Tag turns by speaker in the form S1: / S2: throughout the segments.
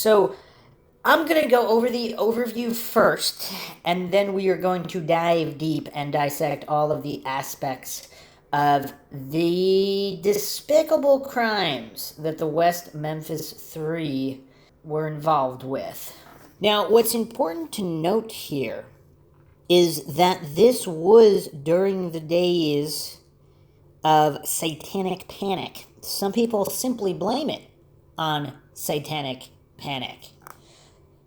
S1: So I'm going to go over the overview first, and then we are going to dive deep and dissect all of the aspects of the despicable crimes that the West Memphis Three were involved with. Now, what's important to note here is that this was during the days of satanic panic. Some people simply blame it on satanic panic.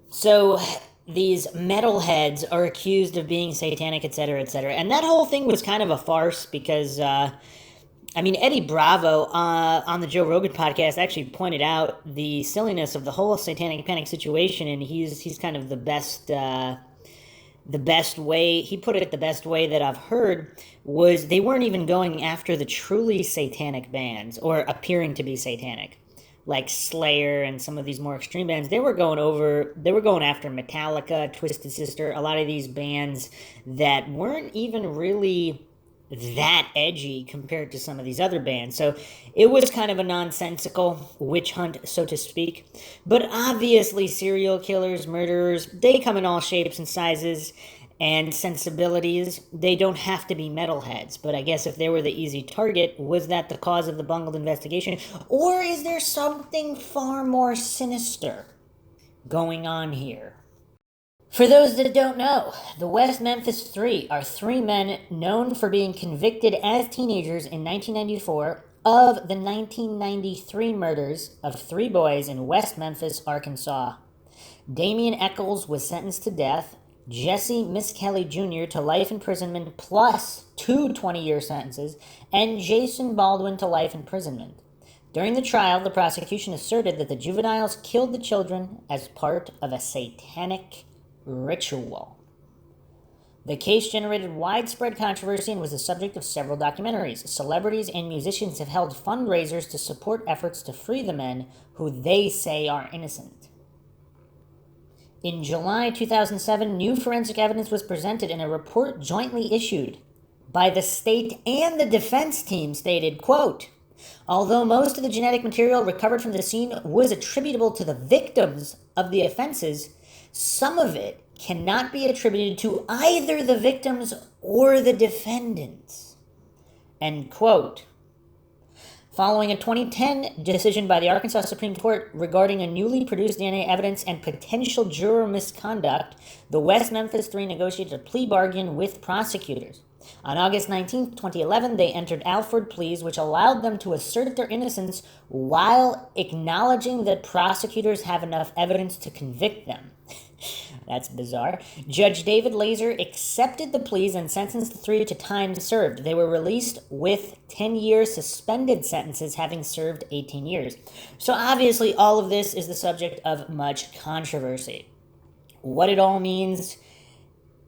S1: So these metalheads are accused of being satanic, etc., etc. And that whole thing was kind of a farce because, Eddie Bravo on the Joe Rogan podcast actually pointed out the silliness of the whole satanic panic situation, and he's kind of the best way, he put it the best way that I've heard, was they weren't even going after the truly satanic bands, or appearing to be satanic, like Slayer and some of these more extreme bands. They were going after Metallica, Twisted Sister, a lot of these bands that weren't even really that edgy compared to some of these other bands. So it was kind of a nonsensical witch hunt, so to speak. But obviously serial killers, murderers, they come in all shapes and sizes and sensibilities. They don't have to be metalheads, but I guess if they were the easy target, was that the cause of the bungled investigation? Or is there something far more sinister going on here? For those that don't know, the West Memphis Three are three men known for being convicted as teenagers in 1994 of the 1993 murders of three boys in West Memphis, Arkansas. Damian Eccles was sentenced to death, Jesse Miskelly Jr. to life imprisonment plus two 20-year sentences, and Jason Baldwin to life imprisonment. During the trial, the prosecution asserted that the juveniles killed the children as part of a satanic ritual. The case generated widespread controversy and was the subject of several documentaries. Celebrities and musicians have held fundraisers to support efforts to free the men who they say are innocent. In July 2007, new forensic evidence was presented in a report jointly issued by the state and the defense team stated, quote, although most of the genetic material recovered from the scene was attributable to the victims of the offenses, some of it cannot be attributed to either the victims or the defendants. End quote. Following a 2010 decision by the Arkansas Supreme Court regarding a newly produced DNA evidence and potential juror misconduct, the West Memphis Three negotiated a plea bargain with prosecutors. On August 19, 2011, they entered Alford pleas, which allowed them to assert their innocence while acknowledging that prosecutors have enough evidence to convict them. That's bizarre. Judge David Laser accepted the pleas and sentenced the three to time served. They were released with 10-year suspended sentences, having served 18 years. So obviously all of this is the subject of much controversy. What it all means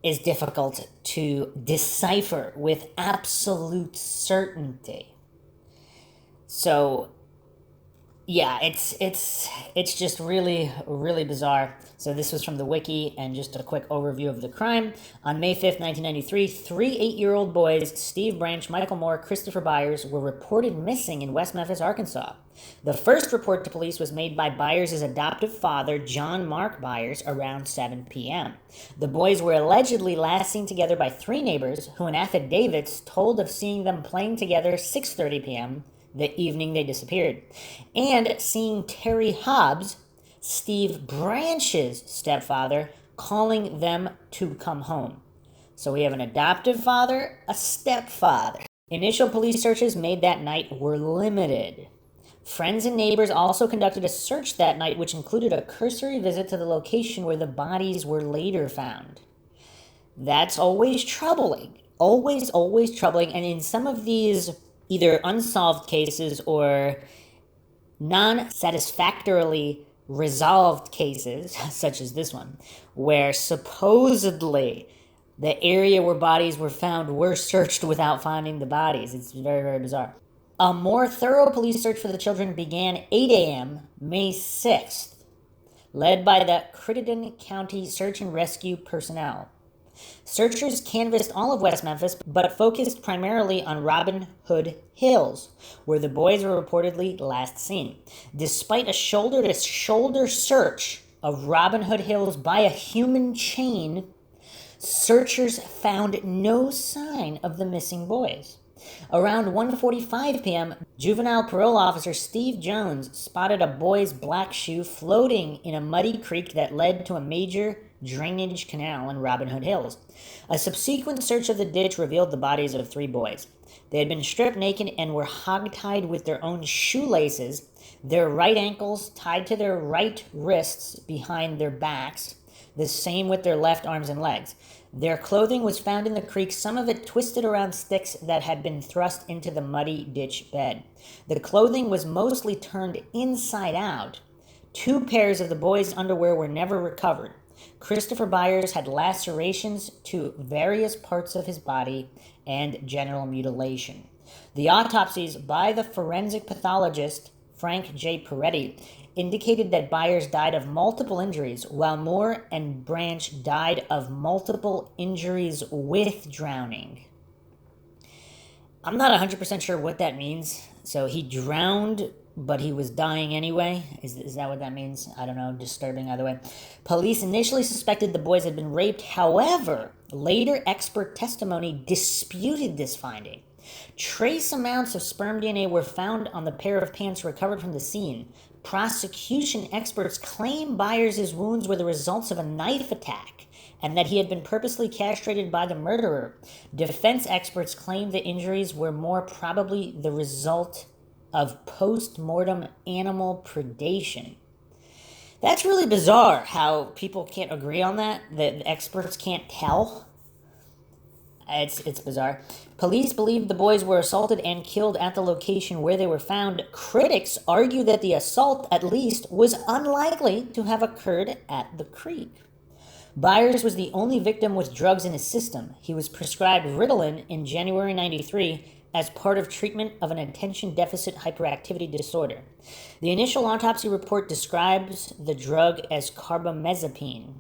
S1: is difficult to decipher with absolute certainty. So yeah, it's just really, really bizarre. So this was from the wiki, and just a quick overview of the crime. On May 5th, 1993, three 8-year-old boys, Steve Branch, Michael Moore, Christopher Byers, were reported missing in West Memphis, Arkansas. The first report to police was made by Byers' adoptive father, John Mark Byers, around 7 p.m. The boys were allegedly last seen together by three neighbors, who in affidavits told of seeing them playing together 6:30 p.m., the evening they disappeared, and seeing Terry Hobbs, Steve Branch's stepfather, calling them to come home. So we have an adoptive father, a stepfather. Initial police searches made that night were limited. Friends and neighbors also conducted a search that night, which included a cursory visit to the location where the bodies were later found. That's always troubling. Always, always troubling. And in some of these either unsolved cases or non-satisfactorily resolved cases, such as this one, where supposedly the area where bodies were found were searched without finding the bodies. It's very, very bizarre. A more thorough police search for the children began 8 a.m. May 6th, led by the Crittenden County Search and Rescue personnel. Searchers canvassed all of West Memphis, but focused primarily on Robin Hood Hills, where the boys were reportedly last seen. Despite a shoulder-to-shoulder search of Robin Hood Hills by a human chain, searchers found no sign of the missing boys. Around 1:45 p.m., juvenile parole officer Steve Jones spotted a boy's black shoe floating in a muddy creek that led to a major drainage canal in Robin Hood Hills. A subsequent search of the ditch revealed the bodies of 3 boys. They had been stripped naked and were hogtied with their own shoelaces, their right ankles tied to their right wrists behind their backs, the same with their left arms and legs. Their clothing was found in the creek, some of it twisted around sticks that had been thrust into the muddy ditch bed. The clothing was mostly turned inside out. 2 pairs of the boys' underwear were never recovered. Christopher Byers had lacerations to various parts of his body and genital mutilation. The autopsies by the forensic pathologist Frank J. Peretti indicated that Byers died of multiple injuries, while Moore and Branch died of multiple injuries with drowning. I'm not 100% sure what that means. So he drowned, but he was dying anyway. Is that what that means? I don't know. Disturbing either way. Police initially suspected the boys had been raped. However, later expert testimony disputed this finding. Trace amounts of sperm DNA were found on the pair of pants recovered from the scene. Prosecution experts claim Byers' wounds were the results of a knife attack and that he had been purposely castrated by the murderer. Defense experts claim the injuries were more probably the result of post-mortem animal predation. That's really bizarre how people can't agree on that, that experts can't tell. It's bizarre. Police believe the boys were assaulted and killed at the location where they were found. Critics argue that the assault, at least, was unlikely to have occurred at the creek. Byers was the only victim with drugs in his system. He was prescribed Ritalin in January 93 as part of treatment of an attention deficit hyperactivity disorder. The initial autopsy report describes the drug as carbamazepine,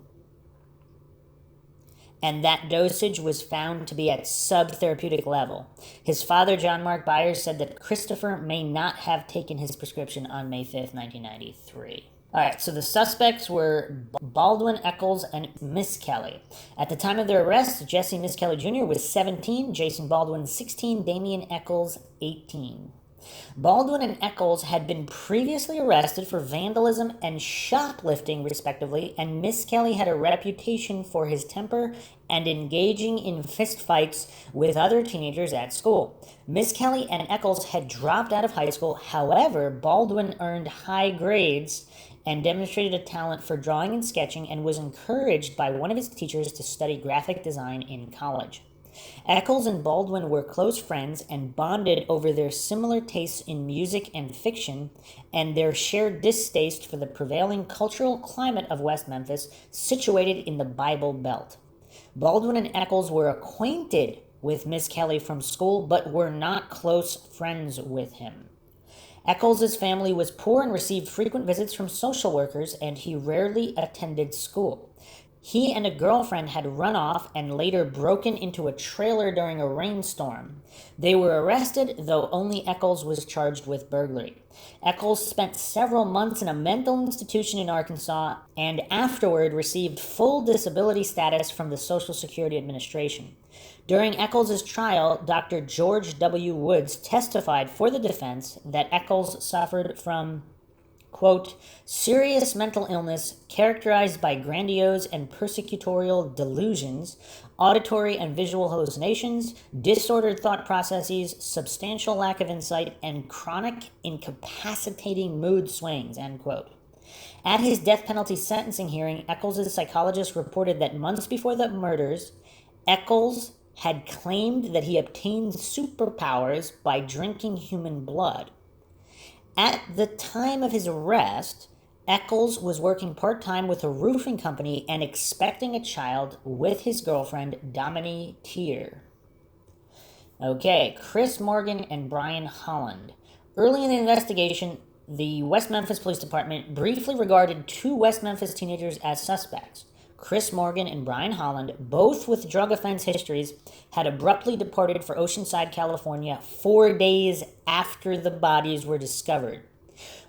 S1: and that dosage was found to be at subtherapeutic level. His father, John Mark Byers, said that Christopher may not have taken his prescription on May 5th, 1993. All right, so the suspects were Baldwin Eccles and Miss Kelly. At the time of their arrest, Jesse Miss Kelly Jr. was 17, Jason Baldwin 16, Damian Eccles 18. Baldwin and Eccles had been previously arrested for vandalism and shoplifting, respectively, and Miss Kelly had a reputation for his temper and engaging in fistfights with other teenagers at school. Miss Kelly and Eccles had dropped out of high school. However, Baldwin earned high grades and demonstrated a talent for drawing and sketching and was encouraged by one of his teachers to study graphic design in college. Eccles and Baldwin were close friends and bonded over their similar tastes in music and fiction and their shared distaste for the prevailing cultural climate of West Memphis, situated in the Bible Belt. Baldwin and Eccles were acquainted with Miss Kelly from school, but were not close friends with him. Eccles' family was poor and received frequent visits from social workers, and he rarely attended school. He and a girlfriend had run off and later broken into a trailer during a rainstorm. They were arrested, though only Eccles was charged with burglary. Eccles spent several months in a mental institution in Arkansas and afterward received full disability status from the Social Security Administration. During Eccles' trial, Dr. George W. Woods testified for the defense that Eccles suffered from, quote, serious mental illness characterized by grandiose and persecutorial delusions, auditory and visual hallucinations, disordered thought processes, substantial lack of insight, and chronic incapacitating mood swings, end quote. At his death penalty sentencing hearing, Eccles' psychologist reported that months before the murders, Eccles had claimed that he obtained superpowers by drinking human blood. At the time of his arrest, Eccles was working part-time with a roofing company and expecting a child with his girlfriend, Dominique Tier. Okay, Chris Morgan and Brian Holland. Early in the investigation, the West Memphis Police Department briefly regarded 2 West Memphis teenagers as suspects. Chris Morgan and Brian Holland, both with drug offense histories, had abruptly departed for Oceanside, California 4 days after the bodies were discovered.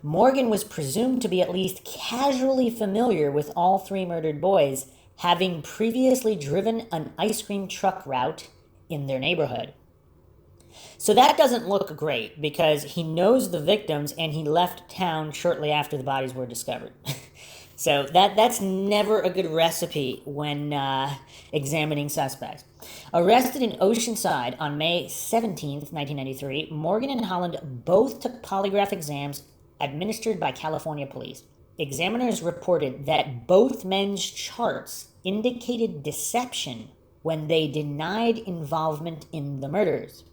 S1: Morgan was presumed to be at least casually familiar with all three murdered boys, having previously driven an ice cream truck route in their neighborhood. So that doesn't look great because he knows the victims and he left town shortly after the bodies were discovered. So that's never a good recipe when examining suspects. Arrested in Oceanside on May 17th, 1993, Morgan and Holland both took polygraph exams administered by California police. Examiners reported that both men's charts indicated deception when they denied involvement in the murders.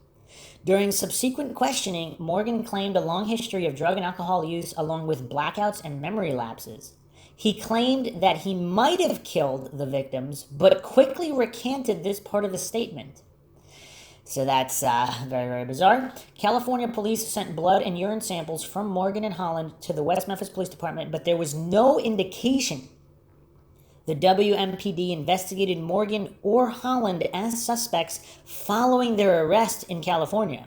S1: During subsequent questioning, Morgan claimed a long history of drug and alcohol use along with blackouts and memory lapses. He claimed that he might have killed the victims, but quickly recanted this part of the statement. So that's very, very bizarre. California police sent blood and urine samples from Morgan and Holland to the West Memphis Police Department, but there was no indication the WMPD investigated Morgan or Holland as suspects following their arrest in California.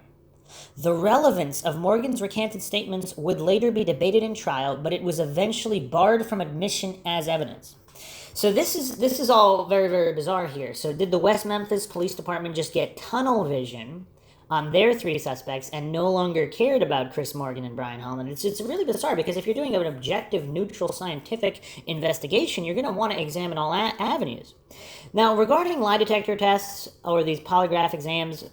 S1: The relevance of Morgan's recanted statements would later be debated in trial, but it was eventually barred from admission as evidence. So this is all very, very bizarre here. So did the West Memphis Police Department just get tunnel vision on their three suspects and no longer cared about Chris Morgan and Brian Holland? It's really bizarre because if you're doing an objective, neutral, scientific investigation, you're going to want to examine all avenues. Now, regarding lie detector tests or these polygraph exams,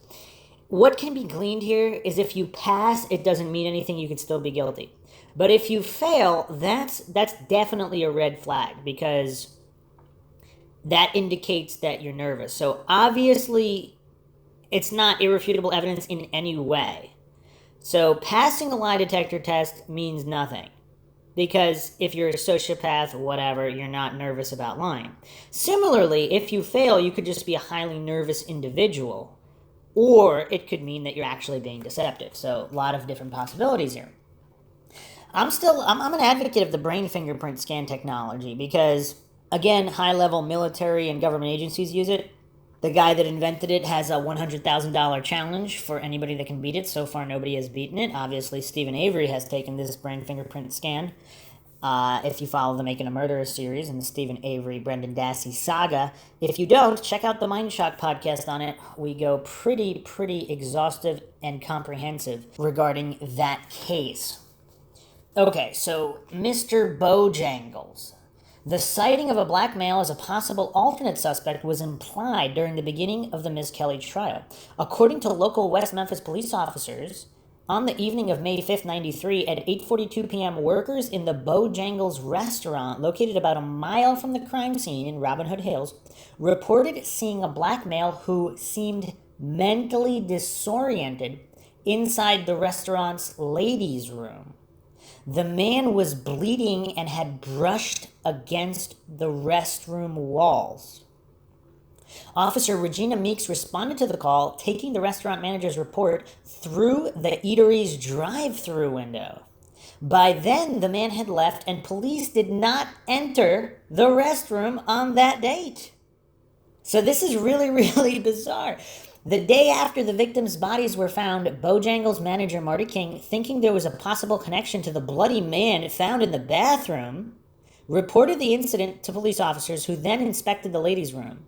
S1: what can be gleaned here is if you pass, it doesn't mean anything. You could still be guilty. But if you fail, that's definitely a red flag because that indicates that you're nervous. So obviously, it's not irrefutable evidence in any way. So passing a lie detector test means nothing. Because if you're a sociopath, whatever, you're not nervous about lying. Similarly, if you fail, you could just be a highly nervous individual. Or it could mean that you're actually being deceptive. So a lot of different possibilities here. I'm an advocate of the brain fingerprint scan technology because, again, high-level military and government agencies use it. The guy that invented it has a $100,000 challenge for anybody that can beat it. So far, nobody has beaten it. Obviously, Stephen Avery has taken this brain fingerprint scan. If you follow the Making a Murderer series and the Stephen Avery, Brendan Dassey saga. If you don't, check out the Mindshock podcast on it. We go pretty exhaustive and comprehensive regarding that case. Okay, so Mr. Bojangles. The sighting of a black male as a possible alternate suspect was implied during the beginning of the Miss Kelly trial. According to local West Memphis police officers, on the evening of May 5th, 1993, at 8:42 p.m., workers in the Bojangles restaurant, located about a mile from the crime scene in Robin Hood Hills, reported seeing a black male who seemed mentally disoriented inside the restaurant's ladies' room. The man was bleeding and had brushed against the restroom walls. Officer Regina Meeks responded to the call, taking the restaurant manager's report through the eatery's drive-through window. By then, the man had left, and police did not enter the restroom on that date. So this is really bizarre. The day after the victims' bodies were found, Bojangles manager Marty King, thinking there was a possible connection to the bloody man found in the bathroom, reported the incident to police officers who then inspected the ladies' room.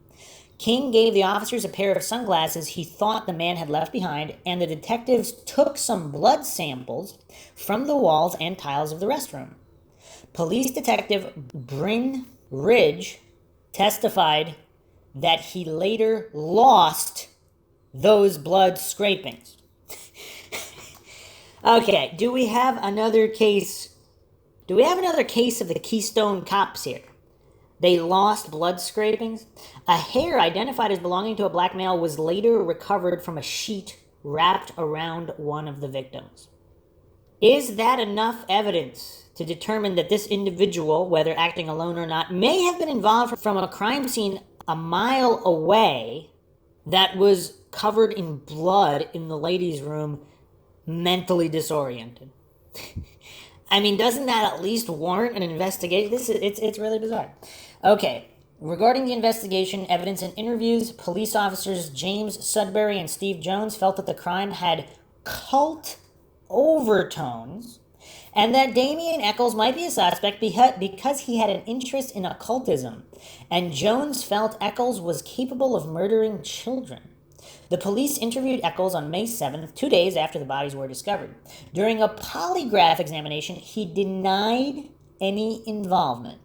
S1: King gave the officers a pair of sunglasses he thought the man had left behind, and the detectives took some blood samples from the walls and tiles of the restroom. Police detective Bryn Ridge testified that he later lost those blood scrapings. Okay, do we have another case? Do we have another case of the Keystone Cops here? They lost blood scrapings. A hair identified as belonging to a black male was later recovered from a sheet wrapped around one of the victims. Is that enough evidence to determine that this individual, whether acting alone or not, may have been involved from a crime scene a mile away that was covered in blood in the ladies' room, mentally disoriented? I mean, doesn't that at least warrant an investigation? It's really bizarre. Okay, Regarding the investigation, evidence and interviews, police officers James Sudbury and Steve Jones felt that the crime had cult overtones and that Damien Eccles might be a suspect because he had an interest in occultism, and Jones felt Eccles was capable of murdering children. The police interviewed Eccles on May 7th, 2 days after the bodies were discovered. During a polygraph examination, he denied any involvement.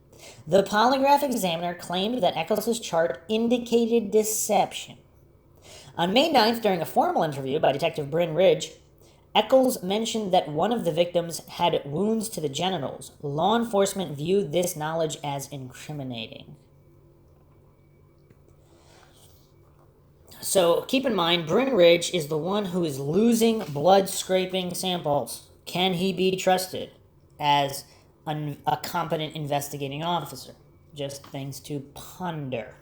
S1: The polygraph examiner claimed that Eccles' chart indicated deception. On May 9th, during a formal interview by Detective Bryn Ridge, Eccles mentioned that one of the victims had wounds to the genitals. Law enforcement viewed this knowledge as incriminating. So keep in mind, Bryn Ridge is the one who is losing blood-scraping samples. Can he be trusted as a competent investigating officer? Just things to ponder.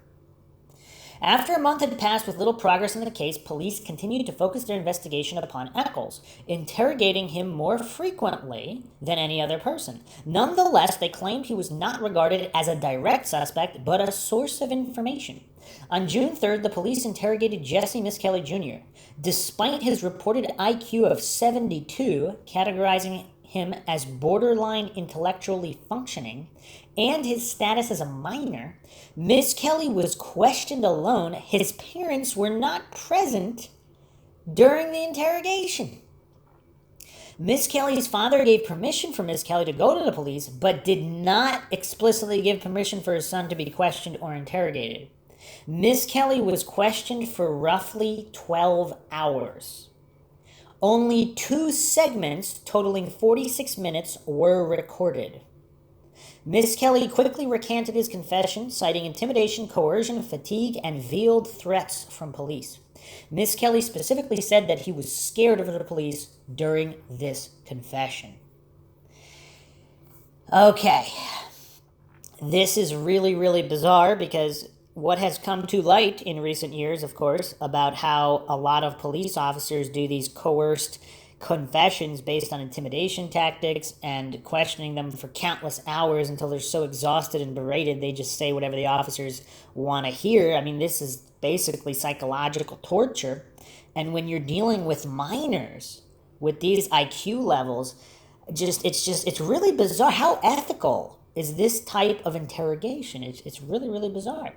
S1: After a month had passed with little progress in the case, police continued to focus their investigation upon Eccles, interrogating him more frequently than any other person. Nonetheless, they claimed he was not regarded as a direct suspect, but a source of information. On June 3rd, the police interrogated Jesse Miskelly Jr. Despite his reported IQ of 72, categorizing him as borderline intellectually functioning, and his status as a minor, Miskelly was questioned alone. His parents were not present during the interrogation. Miskelly's father gave permission for Miskelly to go to the police, but did not explicitly give permission for his son to be questioned or interrogated. Miskelly was questioned for roughly 12 hours. Only 2 segments, totaling 46 minutes, were recorded. Miskelly quickly recanted his confession, citing intimidation, coercion, fatigue, and veiled threats from police. Miskelly specifically said that he was scared of the police during this confession. Okay. This is really, really bizarre because what has come to light in recent years, of course, about how a lot of police officers do these coerced confessions based on intimidation tactics and questioning them for countless hours until they're so exhausted and berated they just say whatever the officers want to hear. I mean, this is basically psychological torture. And when you're dealing with minors with these IQ levels, it's really bizarre. How ethical is this type of interrogation? It's really, really bizarre.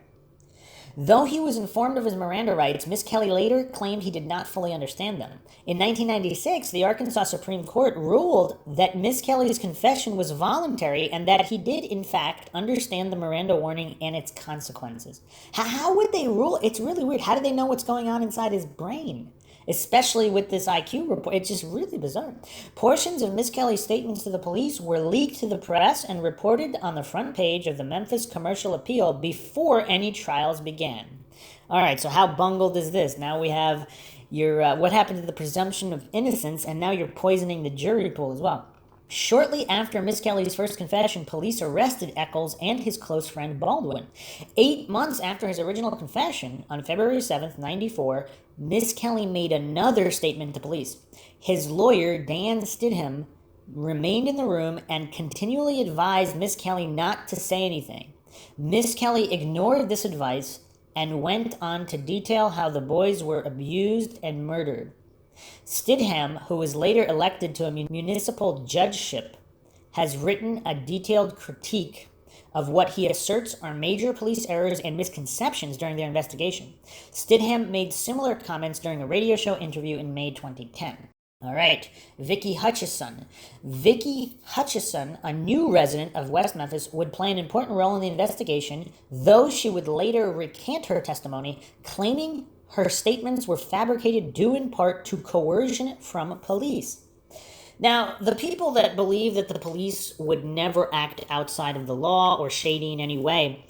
S1: Though he was informed of his Miranda rights, Miskelly later claimed he did not fully understand them. In 1996, the Arkansas Supreme Court ruled that Miskelly's confession was voluntary and that he did, in fact, understand the Miranda warning and its consequences. How would they rule? It's really weird. How do they know what's going on inside his brain? Especially with this IQ report. It's just really bizarre. Portions of Miskelly's statements to the police were leaked to the press and reported on the front page of the Memphis Commercial Appeal before any trials began. All right, so how bungled is this? Now we have your what happened to the presumption of innocence, and now you're poisoning the jury pool as well. Shortly after Miskelly's first confession, police arrested Eccles and his close friend Baldwin. 8 months after his original confession, on February 7th, 1994, Miskelly made another statement to police. His lawyer, Dan Stidham, remained in the room and continually advised Miskelly not to say anything. Miskelly ignored this advice and went on to detail how the boys were abused and murdered. Stidham, who was later elected to a municipal judgeship, has written a detailed critique of what he asserts are major police errors and misconceptions during their investigation. Stidham made similar comments during a radio show interview in May 2010. All right, Vicky Hutchison. Vicky Hutchison, a new resident of West Memphis, would play an important role in the investigation, though she would later recant her testimony, claiming her statements were fabricated due in part to coercion from police. Now, the people that believe that the police would never act outside of the law or shady in any way,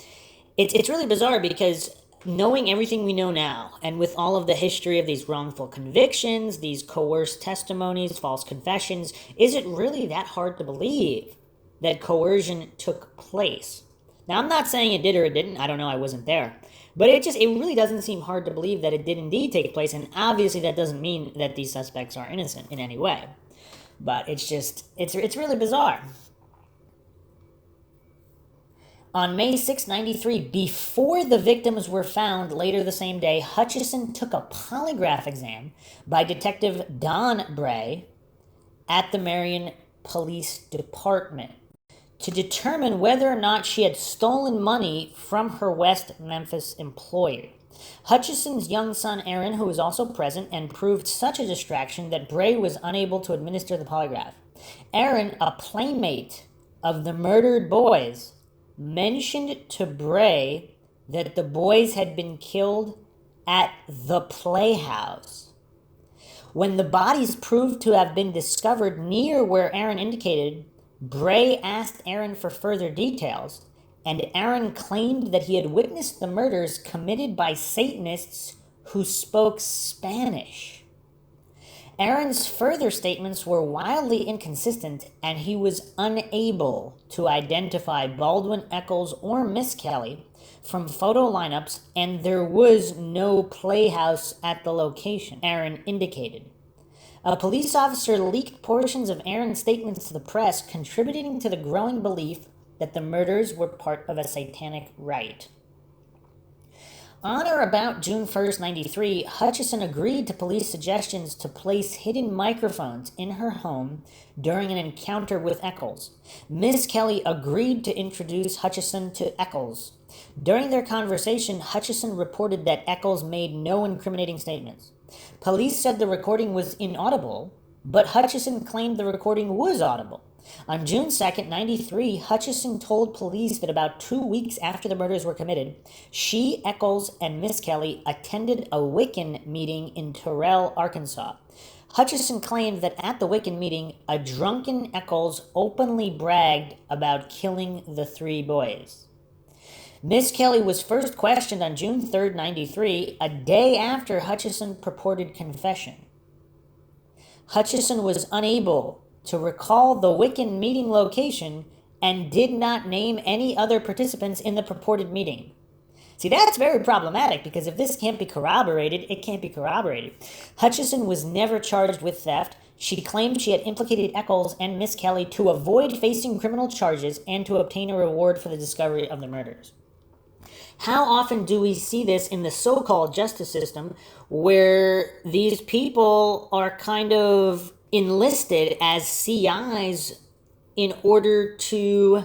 S1: it's really bizarre because knowing everything we know now, and with all of the history of these wrongful convictions, these coerced testimonies, false confessions, is it really that hard to believe that coercion took place? Now, I'm not saying it did or it didn't. I don't know. I wasn't there. But it really doesn't seem hard to believe that it did indeed take place, and obviously that doesn't mean that these suspects are innocent in any way. But it's really bizarre. On May 6, 93, before the victims were found later the same day, Hutchison took a polygraph exam by Detective Don Bray at the Marion Police Department to determine whether or not she had stolen money from her West Memphis employer. Hutchison's young son Aaron, who was also present, and proved such a distraction that Bray was unable to administer the polygraph. Aaron, a playmate of the murdered boys, mentioned to Bray that the boys had been killed at the playhouse. When the bodies proved to have been discovered near where Aaron indicated, Bray asked Aaron for further details, and Aaron claimed that he had witnessed the murders committed by Satanists who spoke Spanish. Aaron's further statements were wildly inconsistent, and he was unable to identify Baldwin, Eccles, or Miss Kelly from photo lineups, and there was no playhouse at the location, Aaron indicated. A police officer leaked portions of Aaron's statements to the press, contributing to the growing belief that the murders were part of a satanic rite. On or about June 1st, 93, Hutchison agreed to police suggestions to place hidden microphones in her home during an encounter with Eccles. Miss Kelly agreed to introduce Hutchison to Eccles. During their conversation, Hutchison reported that Eccles made no incriminating statements. Police said the recording was inaudible, but Hutchison claimed the recording was audible. On June 2nd, 93, Hutchison told police that about 2 weeks after the murders were committed, she, Eccles, and Miss Kelly attended a Wiccan meeting in Terrell, Arkansas. Hutchison claimed that at the Wiccan meeting, a drunken Eccles openly bragged about killing the 3 boys. Miss Kelly was first questioned on June 3rd, 93, a day after Hutchison's purported confession. Hutchison was unable to recall the Wiccan meeting location and did not name any other participants in the purported meeting. See, that's very problematic, because if this can't be corroborated, it can't be corroborated. Hutchison was never charged with theft. She claimed she had implicated Eccles and Miss Kelly to avoid facing criminal charges and to obtain a reward for the discovery of the murders. How often do we see this in the so-called justice system, where these people are kind of enlisted as CIs in order to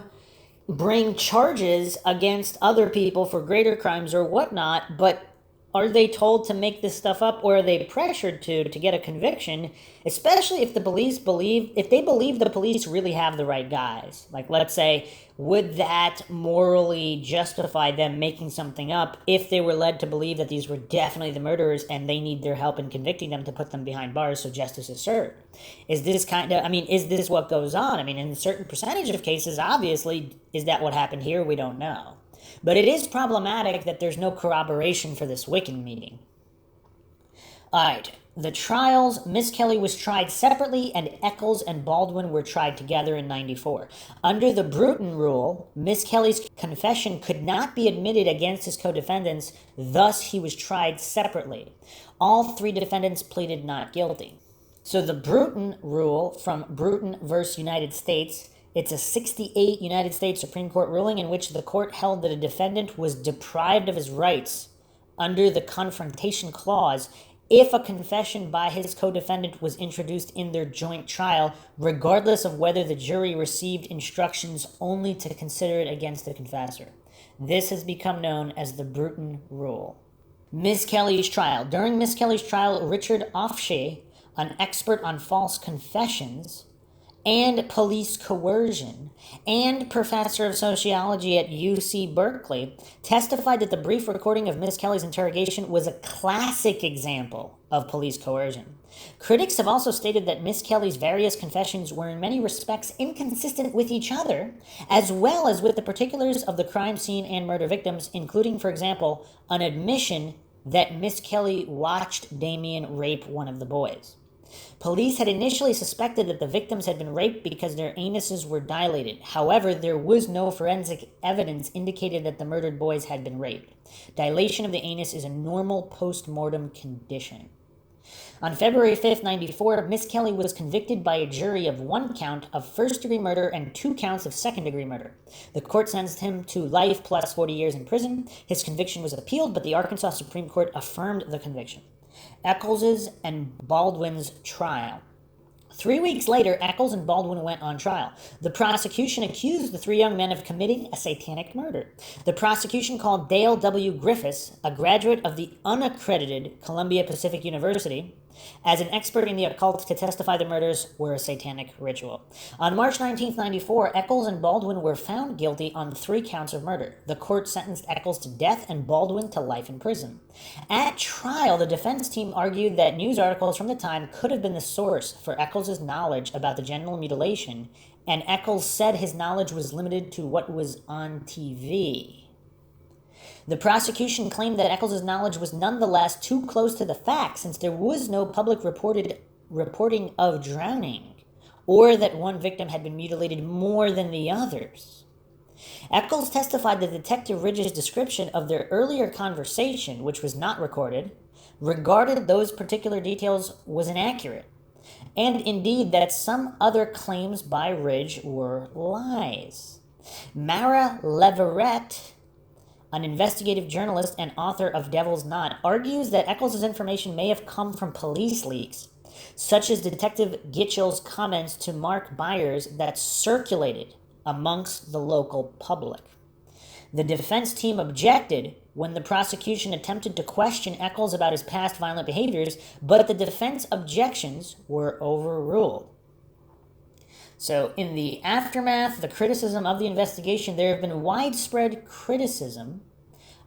S1: bring charges against other people for greater crimes or whatnot, but are they told to make this stuff up, or are they pressured to get a conviction, especially if the police believe the police really have the right guys? Like, let's say, would that morally justify them making something up if they were led to believe that these were definitely the murderers and they need their help in convicting them to put them behind bars so justice is served? Is this is this what goes on? I mean, in a certain percentage of cases, obviously, is that what happened here? We don't know. But it is problematic that there's no corroboration for this Wiccan meeting. Alright, the trials. Miss Kelly was tried separately, and Eccles and Baldwin were tried together in 94. Under the Bruton rule, Miss Kelly's confession could not be admitted against his co-defendants, thus he was tried separately. All 3 defendants pleaded not guilty. So the Bruton rule, from Bruton versus United States, it's a 68 United States Supreme Court ruling in which the court held that a defendant was deprived of his rights under the Confrontation Clause if a confession by his co-defendant was introduced in their joint trial, regardless of whether the jury received instructions only to consider it against the confessor. This has become known as the Bruton Rule. Miss Kelly's trial. During Miss Kelly's trial, Richard Offshea, an expert on false confessions and police coercion, and professor of sociology at UC Berkeley, testified that the brief recording of Miss Kelly's interrogation was a classic example of police coercion. Critics have also stated that Miss Kelly's various confessions were in many respects inconsistent with each other, as well as with the particulars of the crime scene and murder victims, including, for example, an admission that Miss Kelly watched Damien rape one of the boys. Police had initially suspected that the victims had been raped because their anuses were dilated. However, there was no forensic evidence indicating that the murdered boys had been raped. Dilation of the anus is a normal post-mortem condition. On February 5th, 94, Miss Kelly was convicted by a jury of 1 count of first-degree murder and 2 counts of second-degree murder. The court sentenced him to life plus 40 years in prison. His conviction was appealed, but the Arkansas Supreme Court affirmed the conviction. Eccles's and Baldwin's trial. 3 weeks later, Eccles and Baldwin went on trial. The prosecution accused the 3 young men of committing a satanic murder. The prosecution called Dale W. Griffiths, a graduate of the unaccredited Columbia Pacific University, as an expert in the occult to testify the murders were a satanic ritual. On March 19, 94, Eccles and Baldwin were found guilty on 3 counts of murder. The court sentenced Eccles to death and Baldwin to life in prison. At trial, the defense team argued that news articles from the time could have been the source for Eccles' knowledge about the genital mutilation, and Eccles said his knowledge was limited to what was on TV. The prosecution claimed that Eccles' knowledge was nonetheless too close to the facts, since there was no public reporting of drowning, or that one victim had been mutilated more than the others. Eccles testified that Detective Ridge's description of their earlier conversation, which was not recorded, regarded those particular details was inaccurate, and indeed that some other claims by Ridge were lies. Mara Leverett, an investigative journalist and author of Devil's Knot, argues that Eccles' information may have come from police leaks, such as Detective Gitchell's comments to Mark Byers that circulated amongst the local public. The defense team objected when the prosecution attempted to question Eccles about his past violent behaviors, but the defense objections were overruled. So, in the aftermath, the criticism of the investigation, there have been widespread criticism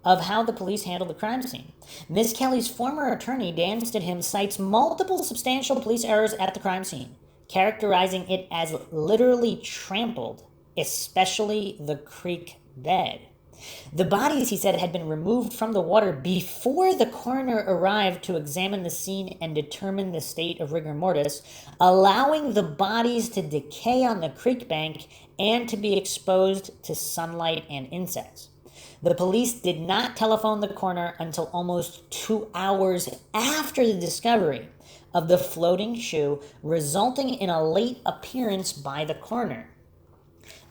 S1: of how the police handled the crime scene. Miss Kelly's former attorney, Dan Stidham, cites multiple substantial police errors at the crime scene, characterizing it as literally trampled, especially the creek bed. The bodies, he said, had been removed from the water before the coroner arrived to examine the scene and determine the state of rigor mortis, allowing the bodies to decay on the creek bank and to be exposed to sunlight and insects. The police did not telephone the coroner until almost 2 hours after the discovery of the floating shoe, resulting in a late appearance by the coroner.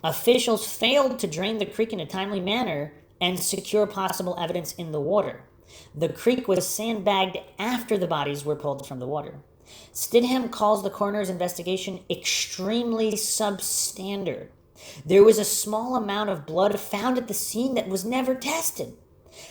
S1: Officials failed to drain the creek in a timely manner and secure possible evidence in the water. The creek was sandbagged after the bodies were pulled from the water. Stidham calls the coroner's investigation extremely substandard. There was a small amount of blood found at the scene that was never tested.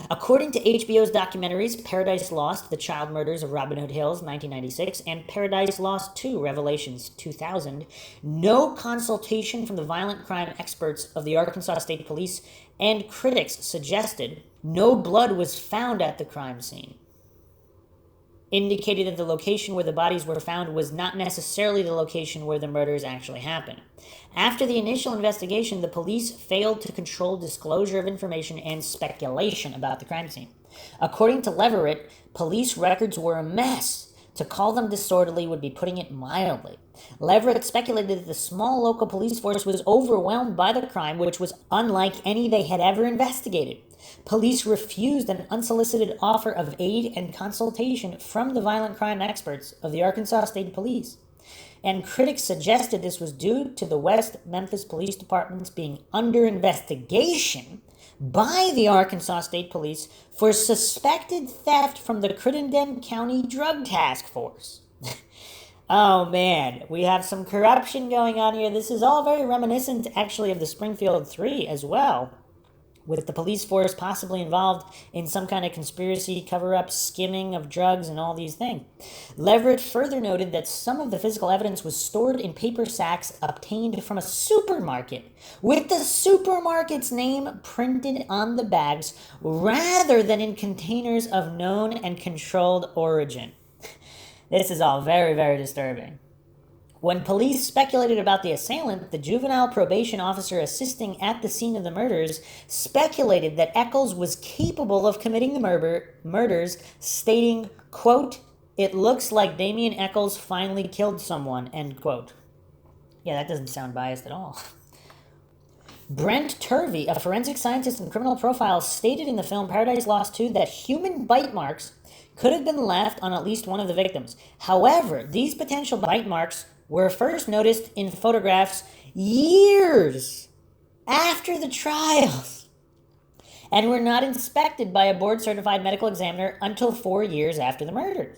S1: According to HBO's documentaries Paradise Lost, The Child Murders of Robin Hood Hills, 1996, and Paradise Lost 2, Revelations, 2000, no consultation from the violent crime experts of the Arkansas State Police and critics suggested no blood was found at the crime scene, indicated that the location where the bodies were found was not necessarily the location where the murders actually happened. After the initial investigation, the police failed to control disclosure of information and speculation about the crime scene. According to Leverett, police records were a mess. To call them disorderly would be putting it mildly. Leverett speculated that the small local police force was overwhelmed by the crime, which was unlike any they had ever investigated. Police refused an unsolicited offer of aid and consultation from the violent crime experts of the Arkansas State Police. And critics suggested this was due to the West Memphis Police Departments being under investigation by the Arkansas State Police for suspected theft from the Crittenden County Drug Task Force. Oh man, we have some corruption going on here. This is all very reminiscent, actually, of the Springfield 3 as well, with the police force possibly involved in some kind of conspiracy, cover-up, skimming of drugs, and all these things. Leverett further noted that some of the physical evidence was stored in paper sacks obtained from a supermarket, with the supermarket's name printed on the bags, rather than in containers of known and controlled origin. This is all very, very disturbing. When police speculated about the assailant, the juvenile probation officer assisting at the scene of the murders speculated that Eccles was capable of committing the murders, stating, quote, "It looks like Damien Eccles finally killed someone," end quote. Yeah, that doesn't sound biased at all. Brent Turvey, a forensic scientist and criminal profile, stated in the film Paradise Lost 2 that human bite marks could have been left on at least one of the victims. However, these potential bite marks were first noticed in photographs years after the trials and were not inspected by a board-certified medical examiner until 4 years after the murders.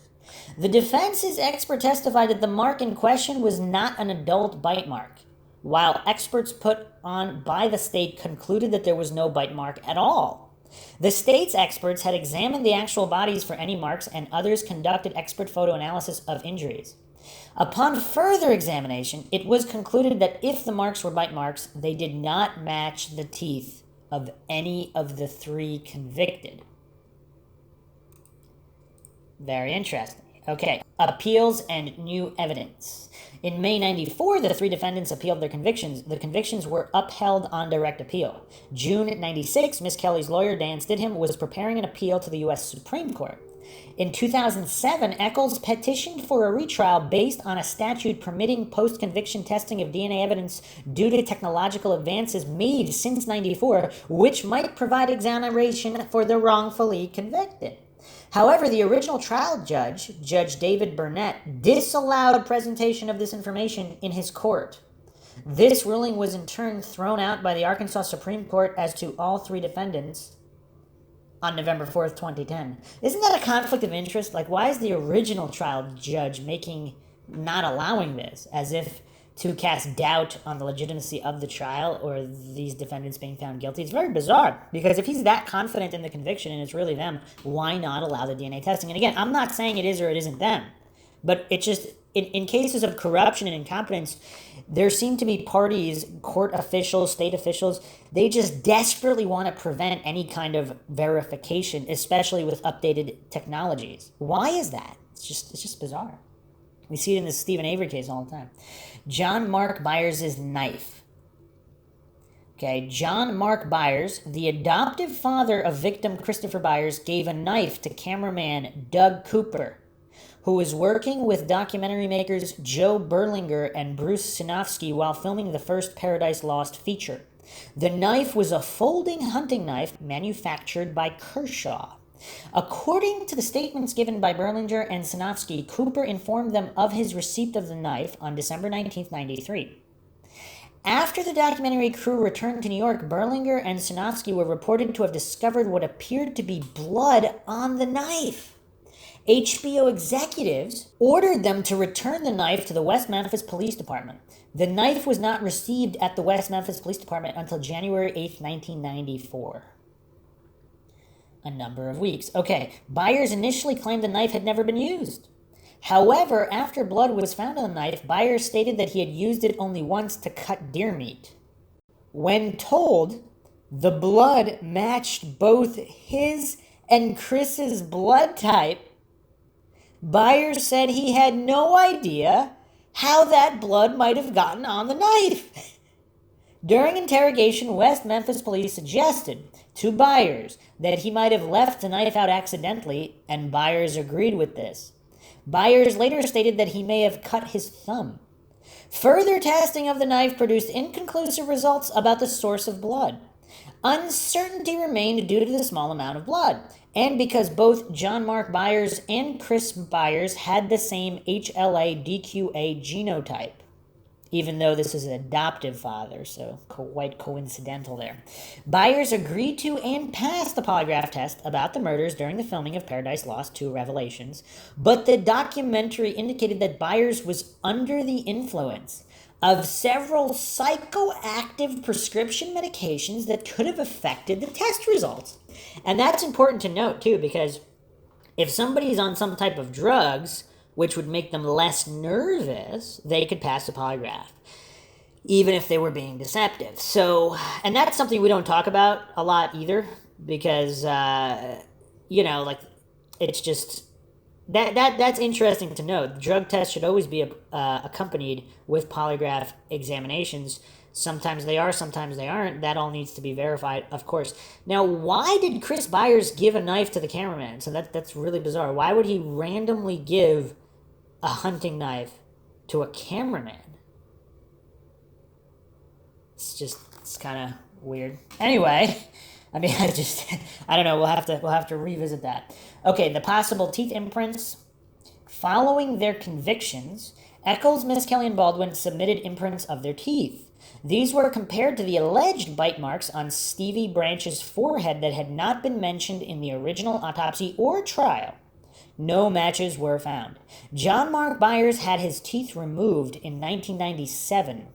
S1: The defense's expert testified that the mark in question was not an adult bite mark, while experts put on by the state concluded that there was no bite mark at all. The state's experts had examined the actual bodies for any marks, and others conducted expert photo analysis of injuries. Upon further examination, it was concluded that if the marks were bite marks, they did not match the teeth of any of the 3 convicted. Very interesting. Okay, appeals and new evidence. In May 94, the 3 defendants appealed their convictions. The convictions were upheld on direct appeal. June 96, Miss Kelly's lawyer, Dan Stidham, was preparing an appeal to the U.S. Supreme Court. In 2007, Eccles petitioned for a retrial based on a statute permitting post-conviction testing of DNA evidence due to technological advances made since 94, which might provide exoneration for the wrongfully convicted. However, the original trial judge, Judge David Burnett, disallowed presentation of this information in his court. This ruling was in turn thrown out by the Arkansas Supreme Court as to all 3 defendants on November 4th, 2010. Isn't that a conflict of interest? Like, why is the original trial judge not allowing this, as if to cast doubt on the legitimacy of the trial or these defendants being found guilty? It's very bizarre, because if he's that confident in the conviction and it's really them, why not allow the DNA testing? And again, I'm not saying it is or it isn't them, but it just, in cases of corruption and incompetence, there seem to be parties, court officials, state officials, they just desperately want to prevent any kind of verification, especially with updated technologies. Why is that? It's just bizarre. We see it in the Stephen Avery case all the time. John Mark Byers' knife. Okay, John Mark Byers, the adoptive father of victim Christopher Byers, gave a knife to cameraman Doug Cooper, who was working with documentary makers Joe Berlinger and Bruce Sinofsky while filming the first Paradise Lost feature. The knife was a folding hunting knife manufactured by Kershaw. According to the statements given by Berlinger and Sinofsky, Cooper informed them of his receipt of the knife on December 19, 1993. After the documentary crew returned to New York, Berlinger and Sinofsky were reported to have discovered what appeared to be blood on the knife. HBO executives ordered them to return the knife to the West Memphis Police Department. The knife was not received at the West Memphis Police Department until January 8, 1994. A number of weeks. Okay, Byers initially claimed the knife had never been used. However, after blood was found on the knife, Byers stated that he had used it only once to cut deer meat. When told the blood matched both his and Chris's blood type, Byers said he had no idea how that blood might have gotten on the knife. During interrogation, West Memphis police suggested to Byers that he might have left the knife out accidentally, and Byers agreed with this. Byers later stated that he may have cut his thumb. Further testing of the knife produced inconclusive results about the source of blood. Uncertainty remained due to the small amount of blood, and because both John Mark Byers and Chris Byers had the same HLA-DQA genotype, even though this is an adoptive father, so quite coincidental there. Byers agreed to and passed the polygraph test about the murders during the filming of Paradise Lost 2 Revelations, but the documentary indicated that Byers was under the influence of several psychoactive prescription medications that could have affected the test results. And that's important to note, too, because if somebody's on some type of drugs, which would make them less nervous, they could pass a polygraph, even if they were being deceptive. So, and that's something we don't talk about a lot either, because, like, it's just, that's interesting to know. Drug tests should always be accompanied with polygraph examinations. Sometimes they are, sometimes they aren't. That all needs to be verified, of course. Now, why did Chris Byers give a knife to the cameraman? So that's really bizarre. Why would he randomly give a hunting knife to a cameraman? It's kind of weird. Anyway, I mean, I don't know. We'll have to revisit that. Okay, the possible teeth imprints. Following their convictions, Eccles, Miss Kelly, and Baldwin submitted imprints of their teeth. These were compared to the alleged bite marks on Stevie Branch's forehead that had not been mentioned in the original autopsy or trial. No matches were found. John Mark Byers had his teeth removed in 1997,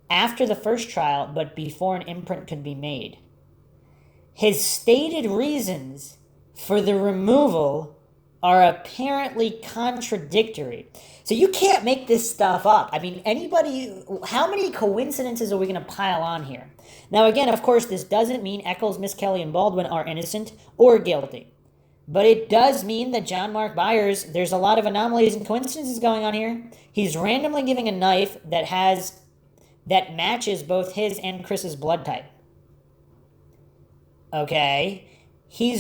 S1: after the first trial, but before an imprint could be made. His stated reasons for the removal are apparently contradictory. So you can't make this stuff up. I mean, how many coincidences are we going to pile on here? Now, again, of course, this doesn't mean Eccles, Miss Kelly, and Baldwin are innocent or guilty. But it does mean that John Mark Byers, there's a lot of anomalies and coincidences going on here. He's randomly giving a knife that matches both his and Chris's blood type. Okay. He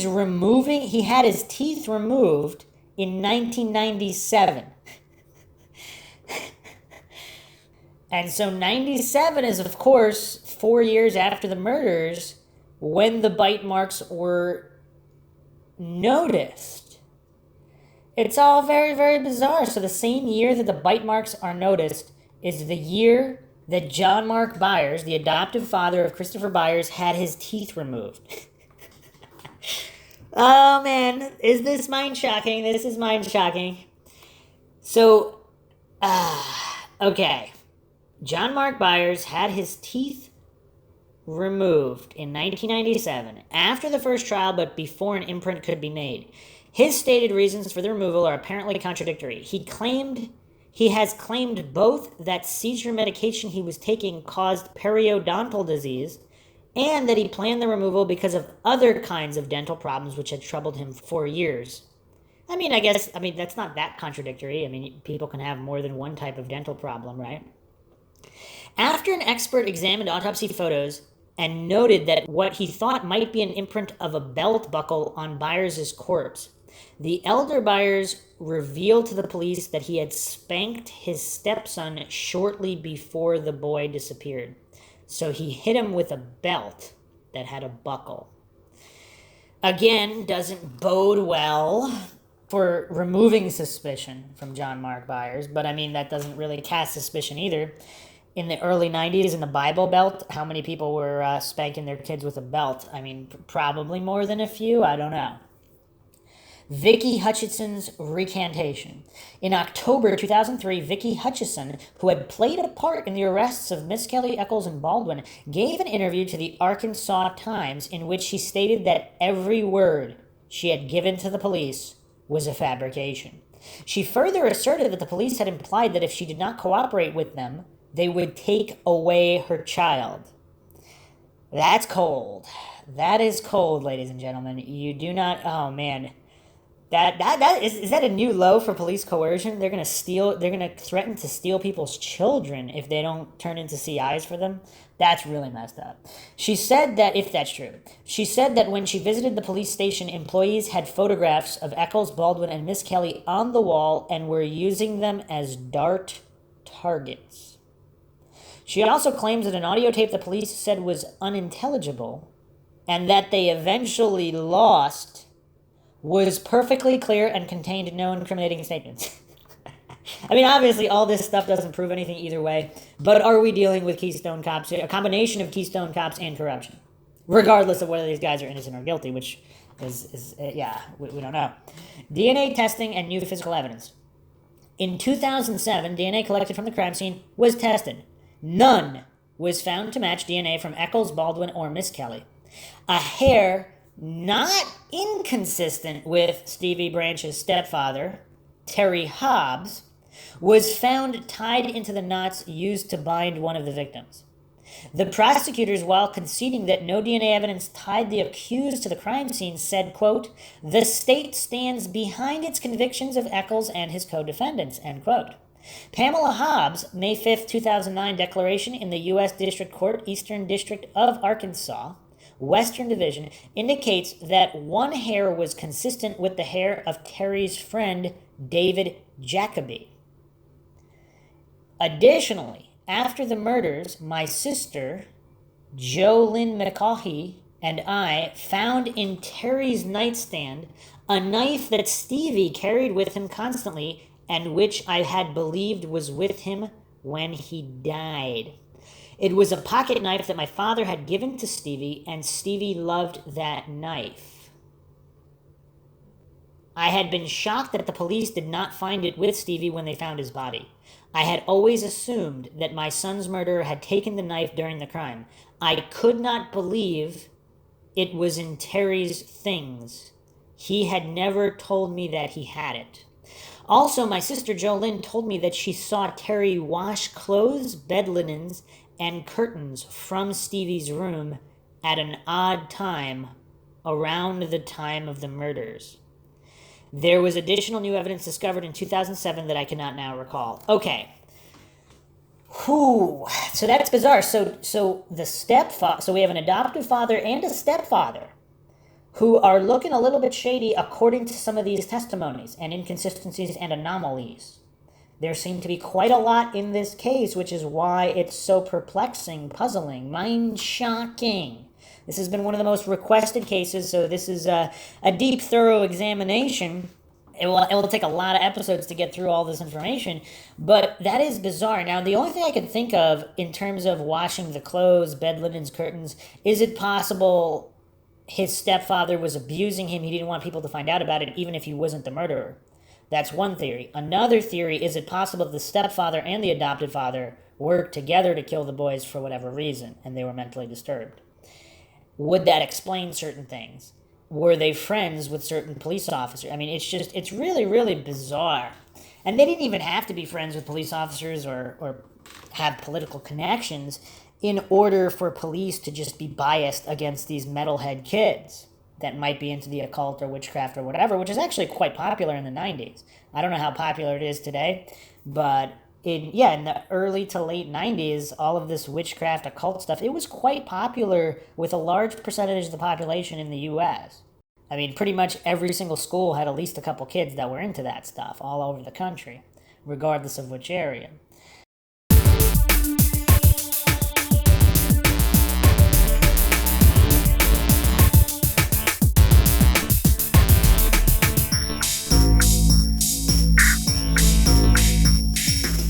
S1: had his teeth removed in 1997. And so 97 is, of course, 4 years after the murders when the bite marks were noticed. It's all very, very bizarre. So the same year that the bite marks are noticed is the year that John Mark Byers, the adoptive father of Christopher Byers, had his teeth removed. Oh man, is this mind-shocking? This is mind-shocking. So, okay. John Mark Byers had his teeth removed in 1997, after the first trial, but before an imprint could be made. His stated reasons for the removal are apparently contradictory. He has claimed both that seizure medication he was taking caused periodontal disease, and that he planned the removal because of other kinds of dental problems which had troubled him for years. I mean, that's not that contradictory. I mean, people can have more than one type of dental problem, right? After an expert examined autopsy photos and noted that what he thought might be an imprint of a belt buckle on Byers' corpse, the elder Byers revealed to the police that he had spanked his stepson shortly before the boy disappeared. So he hit him with a belt that had a buckle. Again, doesn't bode well for removing suspicion from John Mark Byers, but I mean, that doesn't really cast suspicion either. In the early 90s, in the Bible Belt, how many people were spanking their kids with a belt? I mean, probably more than a few, I don't know. Vicky Hutchison's recantation. In October 2003, Vicky Hutchison, who had played a part in the arrests of Miss Kelly, Eccles, and Baldwin, gave an interview to the Arkansas Times in which she stated that every word she had given to the police was a fabrication. She further asserted that the police had implied that if she did not cooperate with them, they would take away her child. That's cold. That is cold, ladies and gentlemen. You do not, oh man. Is that a new low for police coercion? They're gonna threaten to steal people's children if they don't turn into CIs for them. That's really messed up. She said that, if that's true, she said that when she visited the police station, employees had photographs of Eccles, Baldwin, and Miss Kelly on the wall and were using them as dart targets. She also claims that an audio tape the police said was unintelligible and that they eventually lost was perfectly clear and contained no incriminating statements. I mean, obviously, all this stuff doesn't prove anything either way, but are we dealing with Keystone Cops, a combination of Keystone Cops and corruption? Regardless of whether these guys are innocent or guilty, which we don't know. DNA testing and new physical evidence. In 2007, DNA collected from the crime scene was tested. None was found to match DNA from Eccles, Baldwin, or Miss Kelly. A hair not inconsistent with Stevie Branch's stepfather, Terry Hobbs, was found tied into the knots used to bind one of the victims. The prosecutors, while conceding that no DNA evidence tied the accused to the crime scene, said, quote, "The state stands behind its convictions of Eccles and his co-defendants," end quote. Pamela Hobbs' May 5, 2009 declaration in the U.S. District Court, Eastern District of Arkansas, Western Division, indicates that one hair was consistent with the hair of Terry's friend, David Jacoby. Additionally, after the murders, my sister, Jolynn McCaughey and I found in Terry's nightstand a knife that Stevie carried with him constantly and which I had believed was with him when he died. It was a pocket knife that my father had given to Stevie, and Stevie loved that knife. I had been shocked that the police did not find it with Stevie when they found his body. I had always assumed that my son's murderer had taken the knife during the crime. I could not believe it was in Terry's things. He had never told me that he had it. Also, my sister Jolynn told me that she saw Terry wash clothes, bed linens, and curtains from Stevie's room at an odd time around the time of the murders. There was additional new evidence discovered in 2007 that I cannot now recall. Okay. Whew. So that's bizarre. So the stepfather, so we have an adoptive father and a stepfather who are looking a little bit shady according to some of these testimonies and inconsistencies and anomalies. There seem to be quite a lot in this case, which is why it's so perplexing, puzzling, mind-shocking. This has been one of the most requested cases, so this is a deep, thorough examination. It will take a lot of episodes to get through all this information, but that is bizarre. Now, the only thing I can think of in terms of washing the clothes, bed linens, curtains, is it possible his stepfather was abusing him? He didn't want people to find out about it, even if he wasn't the murderer. That's one theory. Another theory, is it possible the stepfather and the adopted father worked together to kill the boys for whatever reason, and they were mentally disturbed? Would that explain certain things? Were they friends with certain police officers? I mean, it's really, really bizarre. And they didn't even have to be friends with police officers or have political connections in order for police to just be biased against these metalhead kids that might be into the occult or witchcraft or whatever, which is actually quite popular in the 90s. I don't know how popular it is today, but in the early to late 90s, all of this witchcraft, occult stuff, it was quite popular with a large percentage of the population in the U.S. I mean, pretty much every single school had at least a couple kids that were into that stuff all over the country, regardless of which area.